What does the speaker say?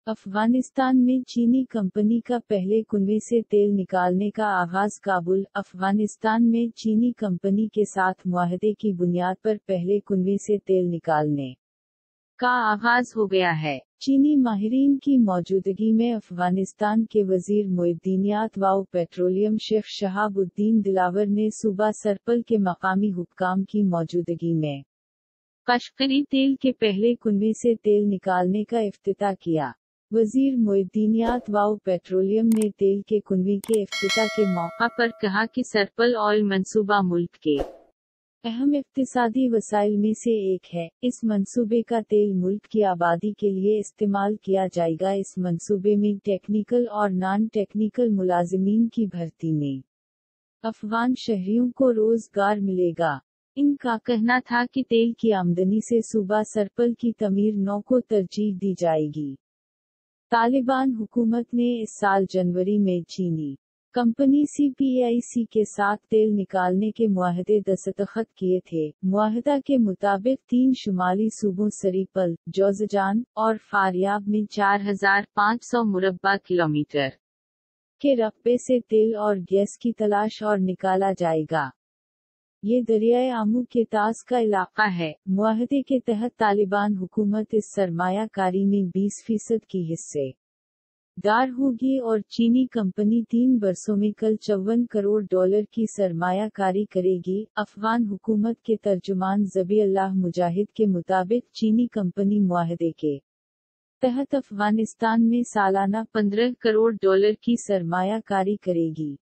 अफगानिस्तान में चीनी कंपनी का पहले कुएं से तेल निकालने का आगाज। काबुल। अफगानिस्तान में चीनी कंपनी के साथ मुआहदे की बुनियाद पर पहले कुएं से तेल निकालने का आगाज हो गया है। चीनी माहिरीन की मौजूदगी में अफगानिस्तान के वजीर मुइद्दीनियात व पेट्रोलियम शेख शहाबुद्दीन दिलावर ने सूबा सरपल के मकामी हुक्काम की मौजूदगी में कश्मीरी तेल के पहले कुएं से तेल निकालने का इफ्तिताह किया। वजीर मुइद्दीनियात व पेट्रोलियम ने तेल के कुएं के इफ्तिताह के मौका पर कहा कि सरपल ऑयल मंसूबा मुल्क के अहम इक्तिसादी वसाइल में से एक है। इस मंसूबे का तेल मुल्क की आबादी के लिए इस्तेमाल किया जाएगा। इस मंसूबे में टेक्निकल और नॉन टेक्निकल मुलाजिमीन की भर्ती में अफगान शहरियों को रोजगार मिलेगा। इनका कहना था कि तेल की आमदनी से सूबा सरपल की तमीर नौ को तरजीह दी जाएगी। तालिबान हुकूमत ने इस साल जनवरी में चीनी कंपनी CPIC के साथ तेल निकालने के मुआहदे दस्तखत किए थे। मुआहदा के मुताबिक 3 शुमाली सूबों सरीपल, जोज़जान और फारियाब में 4500 मुरब्बा किलोमीटर के रकबे से तेल और गैस की तलाश और निकाला जाएगा। ये दरियाए आमू के तास का इलाका है। मुआहदे के तहत तालिबान हुकूमत इस सरमाया कारी में 20% की हिस्सेदार होगी और चीनी कंपनी 3 बरसों में कल $54 करोड़ की सरमाया कारी करेगी। अफगान हुकूमत के तर्जुमान ज़बी अल्लाह मुजाहिद के मुताबिक चीनी कंपनी मुआहदे के तहत अफगानिस्तान में सालाना $15 करोड़ की सरमाया कारी करेगी।